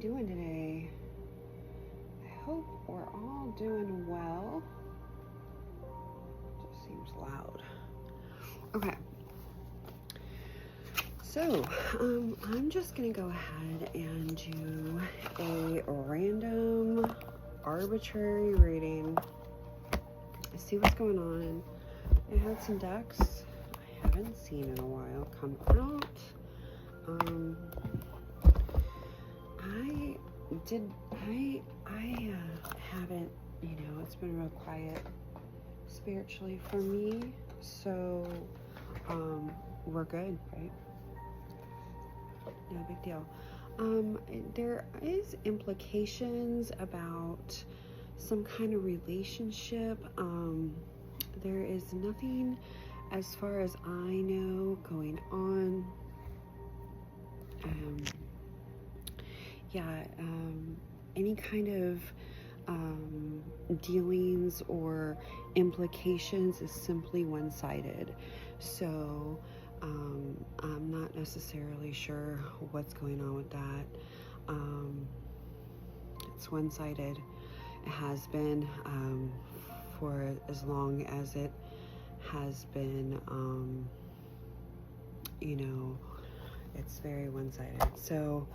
doing today? I hope we're all doing well. Just seems loud. Okay. So, I'm just gonna go ahead and do a random, arbitrary reading. See what's going on. I had some decks I haven't seen in a while come out. I haven't, it's been real quiet spiritually for me, so we're good, right? No big deal. There is implications about some kind of relationship. There is nothing, as far as I know, going on. Any kind of dealings or implications is simply one-sided. So I'm not necessarily sure what's going on with that. It's one-sided. It has been for as long as it has been. It's very one-sided. So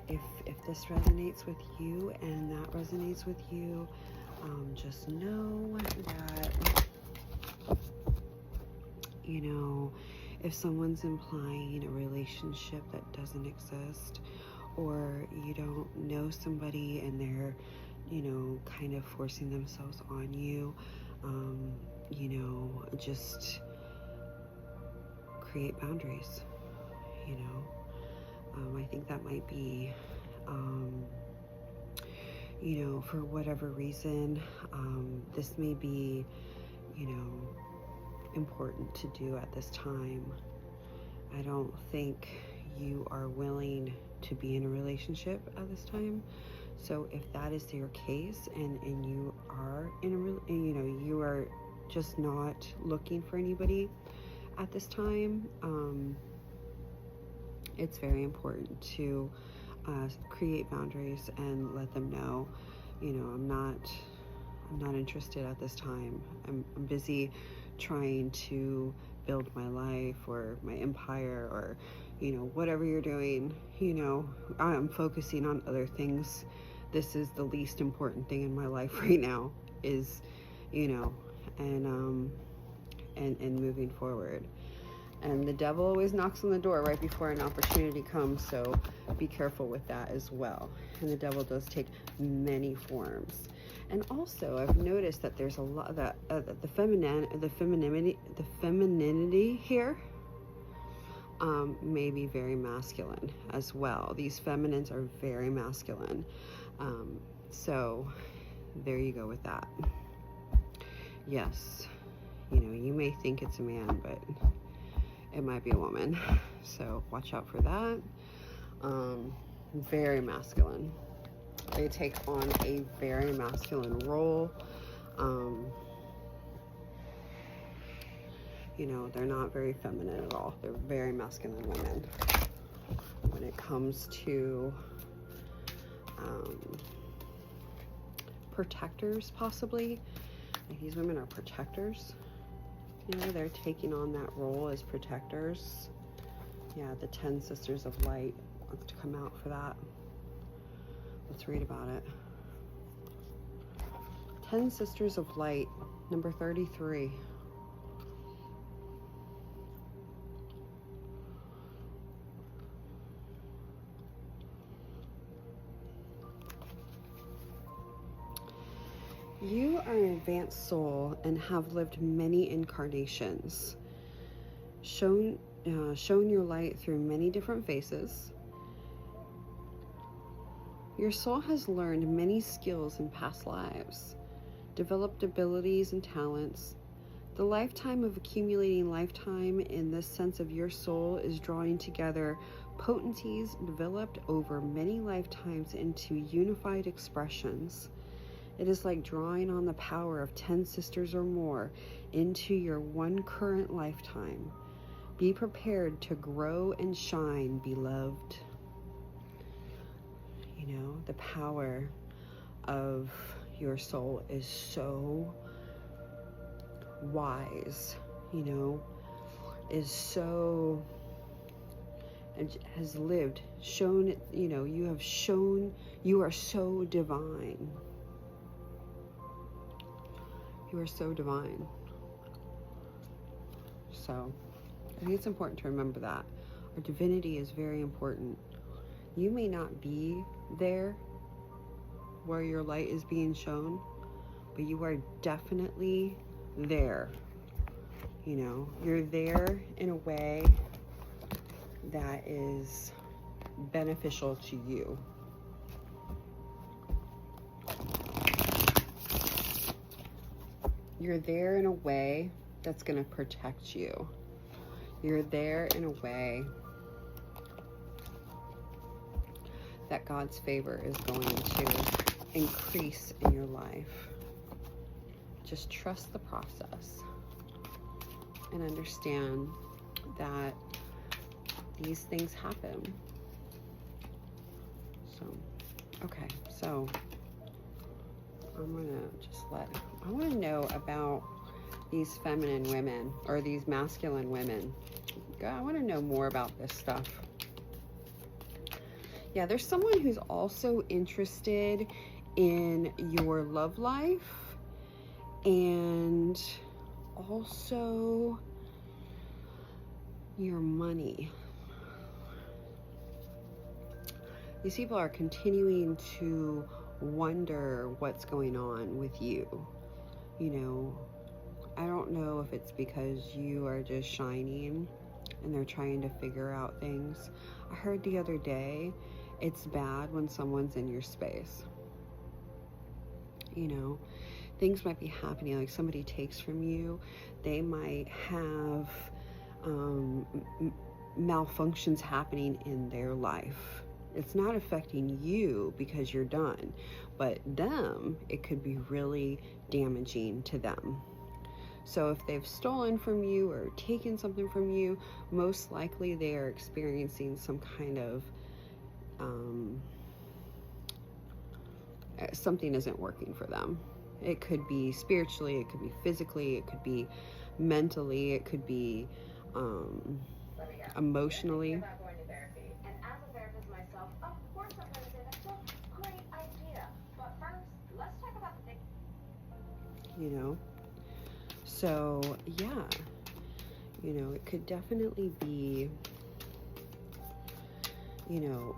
if this resonates with you and that resonates with you, just know that, if someone's implying a relationship that doesn't exist, or you don't know somebody and they're, kind of forcing themselves on you, just create boundaries, I think that might be, for whatever reason, this may be, important to do at this time. I don't think you are willing to be in a relationship at this time. So if that is your case and you are in you are just not looking for anybody at this time, it's very important to create boundaries and let them know, I'm not interested at this time. I'm busy trying to build my life or my empire, or whatever you're doing. I'm focusing on other things. This is the least important thing in my life right now, is and moving forward. And the devil always knocks on the door right before an opportunity comes, so be careful with that as well. And the devil does take many forms. And also, I've noticed that there's a lot that the femininity here may be very masculine as well. These feminines are very masculine. So there you go with that. Yes, you may think it's a man, but it might be a woman. So watch out for that. Very masculine. They take on a very masculine role. They're not very feminine at all. They're very masculine women. When it comes to protectors, possibly, like these women are protectors. They're taking on that role as protectors. Yeah, the 10 Sisters of Light wants to come out for that. Let's read about it. 10 Sisters of Light, number 33. You are an advanced soul and have lived many incarnations, shown your light through many different faces. Your soul has learned many skills in past lives, developed abilities and talents. The lifetime of accumulating lifetime in this sense of your soul is drawing together potencies developed over many lifetimes into unified expressions. It is like drawing on the power of 10 sisters or more into your one current lifetime. Be prepared to grow and shine, beloved. You know, the power of your soul is so wise, you know, is so, and has lived, shown, you know, you have shown, you are so divine. You are so divine. So I think it's important to remember that. Our divinity is very important. You may not be there where your light is being shown, but you are definitely there. You know, you're there in a way that is beneficial to you. You're there in a way that's going to protect you. You're there in a way that God's favor is going to increase in your life. Just trust the process and understand that these things happen. So, okay, so I'm gonna just I want to know about these feminine women or these masculine women. I want to know more about this stuff. Yeah, there's someone who's also interested in your love life and also your money. These people are continuing to wonder what's going on with you. You know, I don't know if it's because you are just shining and they're trying to figure out things. I heard the other day, it's bad when someone's in your space. You know, things might be happening, like somebody takes from you, they might have malfunctions happening in their life. It's not affecting you because you're done, but them, it could be really damaging to them. So if they've stolen from you or taken something from you, most likely they are experiencing some kind of something isn't working for them. It could be spiritually, it could be physically, it could be mentally, it could be emotionally. You know, so yeah, you know, it could definitely be, you know,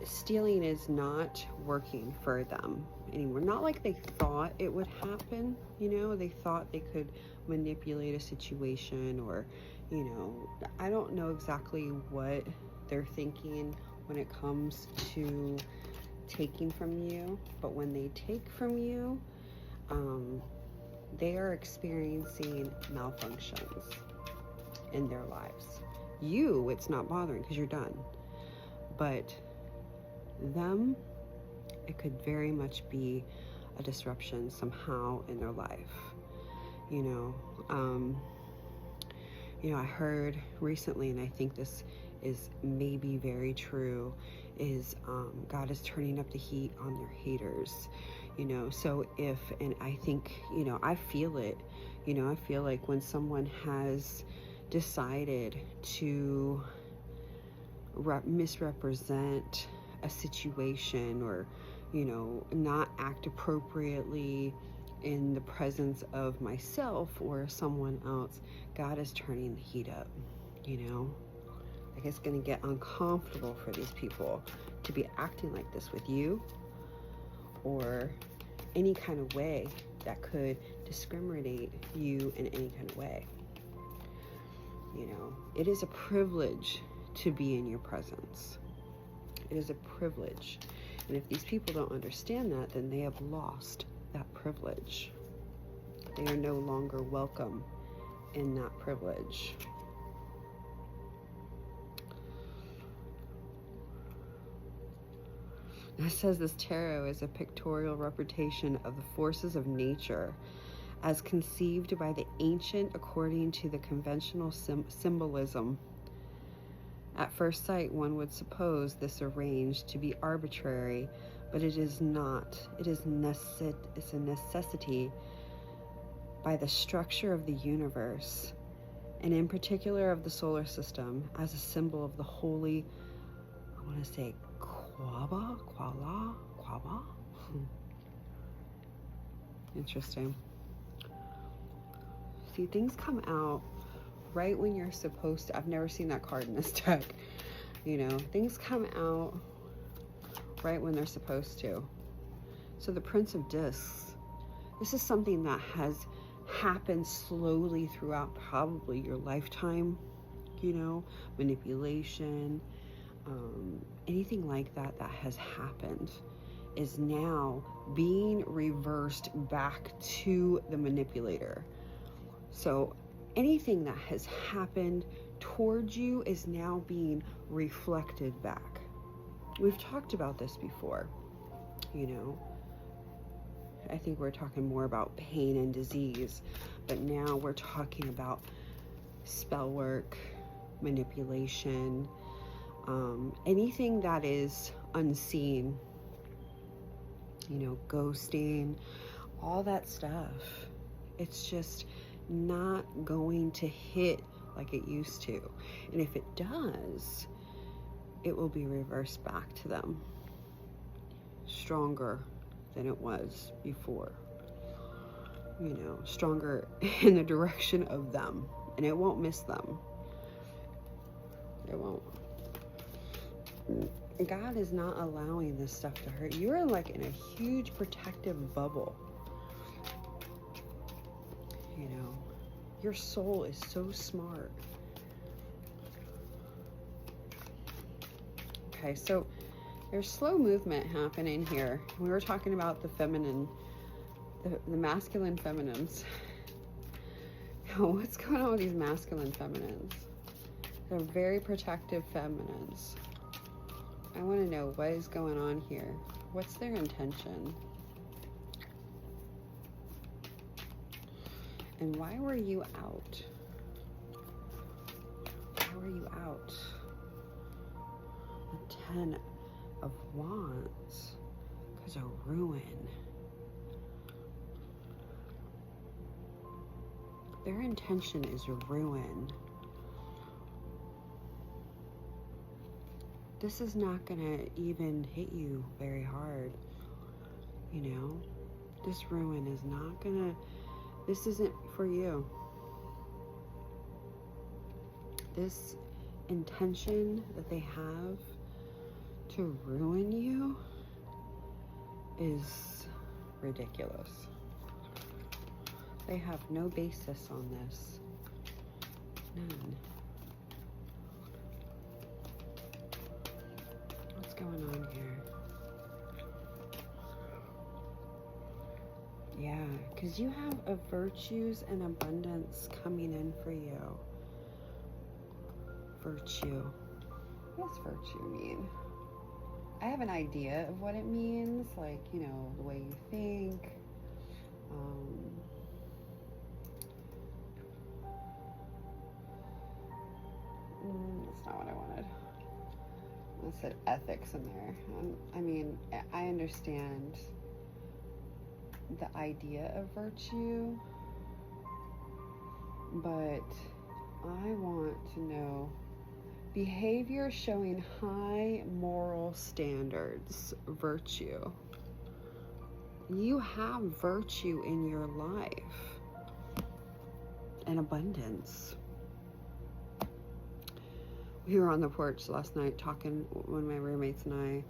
stealing is not working for them anymore. Not like they thought it would happen, you know, they thought they could manipulate a situation, or, you know, I don't know exactly what they're thinking when it comes to taking from you, but when they take from you, they are experiencing malfunctions in their lives. You, it's not bothering because you're done. But them, it could very much be a disruption somehow in their life. You know, I heard recently, and I think this is maybe very true, is God is turning up the heat on their haters. You know, so and I think, you know, I feel it, you know, I feel like when someone has decided to misrepresent a situation, or, you know, not act appropriately in the presence of myself or someone else, God is turning the heat up, you know. Like, it's going to get uncomfortable for these people to be acting like this with you, or any kind of way that could discriminate you in any kind of way. You know, it is a privilege to be in your presence. It is a privilege. And if these people don't understand that, then they have lost that privilege. They are no longer welcome in that privilege. It says this tarot is a pictorial representation of the forces of nature as conceived by the ancient according to the conventional symbolism, At first sight, one would suppose this arranged to be arbitrary, but it is not. It is it's a necessity by the structure of the universe, and in particular of the solar system, as a symbol of the holy, I want to say Quaba? Interesting. See, things come out right when you're supposed to. I've never seen that card in this deck. Things come out right when they're supposed to. So the Prince of Discs, this is something that has happened slowly throughout probably your lifetime, manipulation, anything like that has happened is now being reversed back to the manipulator. So anything that has happened towards you is now being reflected back. We've talked about this before, I think we're talking more about pain and disease, but now we're talking about spell work, manipulation, anything that is unseen, ghosting, all that stuff. It's just not going to hit like it used to. And if it does, it will be reversed back to them stronger than it was before. Stronger in the direction of them, and it won't miss them. It won't. God is not allowing this stuff to hurt. You're like in a huge protective bubble. Your soul is so smart. Okay, so there's slow movement happening here. We were talking about the feminine, the masculine feminines. What's going on with these masculine feminines? They're very protective feminines. I want to know what is going on here. What's their intention? And why were you out? Why were you out? The 10 of Wands. Because of ruin. Their intention is ruin. This is not going to even hit you very hard. This ruin is not going to... This isn't for you. This intention that they have to ruin you is ridiculous. They have no basis on this. None. What's going on here? Yeah, because you have a virtues and abundance coming in for you. Virtue. What does virtue mean? I have an idea of what it means, like, the way you think. That's not what I wanted. I said ethics in there. I understand the idea of virtue, but I want to know behavior showing high moral standards. Virtue. You have virtue in your life and abundance. We were on the porch last night talking, one of my roommates and I,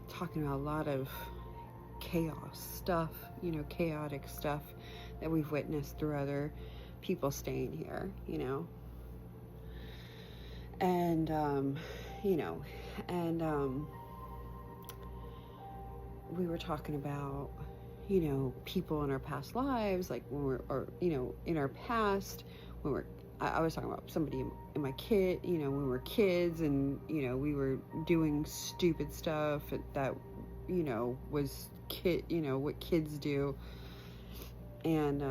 talking about a lot of chaos stuff, chaotic stuff that we've witnessed through other people staying here, and we were talking about, people in our past lives, like when we're, or, in our past, when I was talking about somebody in my kid, when we were kids and, we were doing stupid stuff that, was what kids do. And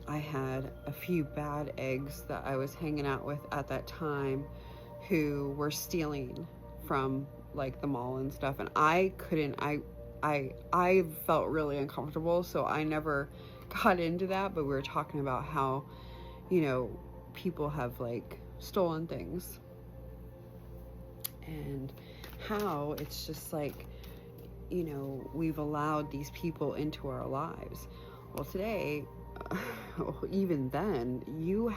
I had a few bad eggs that I was hanging out with at that time who were stealing from like the mall and stuff, and I couldn't. I felt really uncomfortable, so I never got into that. But we were talking about how, you know, people have like stolen things, and how it's just like, you know, we've allowed these people into our lives. Well, today, even then, you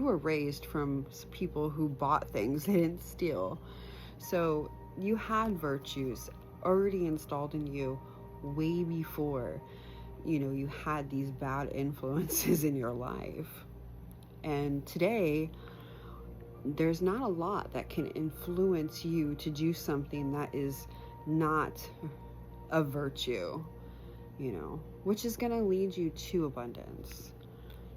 were raised from people who bought things, they didn't steal. So you had virtues already installed in you way before, you know, you had these bad influences in your life. And today, there's not a lot that can influence you to do something that is not a virtue, you know, which is going to lead you to abundance.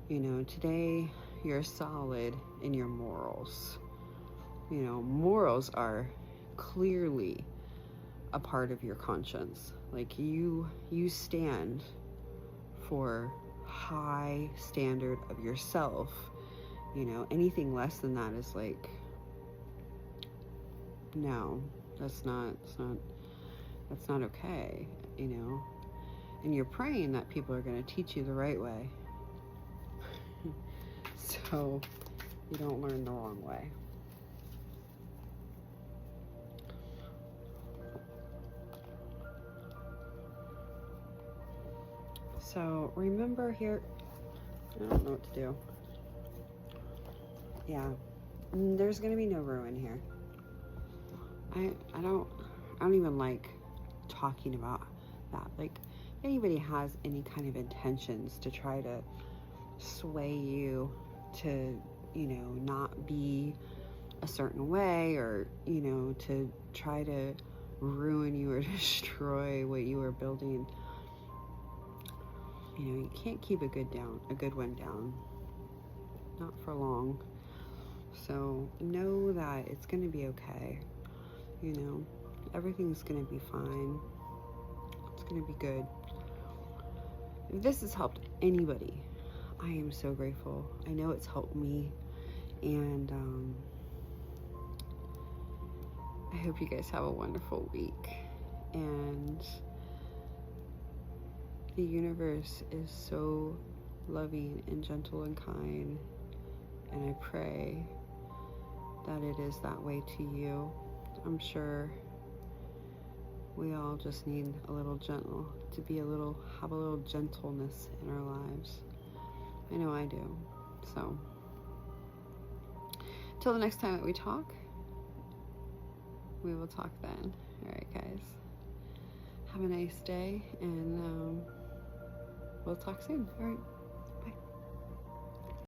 You know, today you're solid in your morals. You know, morals are clearly a part of your conscience. Like you stand for high standard of yourself. You know, anything less than that is like, no, that's not okay, you know. And you're praying that people are going to teach you the right way. So you don't learn the wrong way. So remember here, I don't know what to do. Yeah, there's going to be no ruin here. I don't even like talking about that. Like, if anybody has any kind of intentions to try to sway you to, you know, not be a certain way, or, you know, to try to ruin you or destroy what you are building, you know, you can't keep a good one down, not for long. So know that it's going to be okay. You know, everything's going to be fine. It's going to be good. If this has helped anybody, I am so grateful. I know it's helped me, and I hope you guys have a wonderful week. And the universe is so loving and gentle and kind, and I pray that it is that way to you. I'm sure we all just need a little have a little gentleness in our lives. I know I do. So, till the next time that we talk, we will talk then. All right, guys. Have a nice day, and we'll talk soon. All right.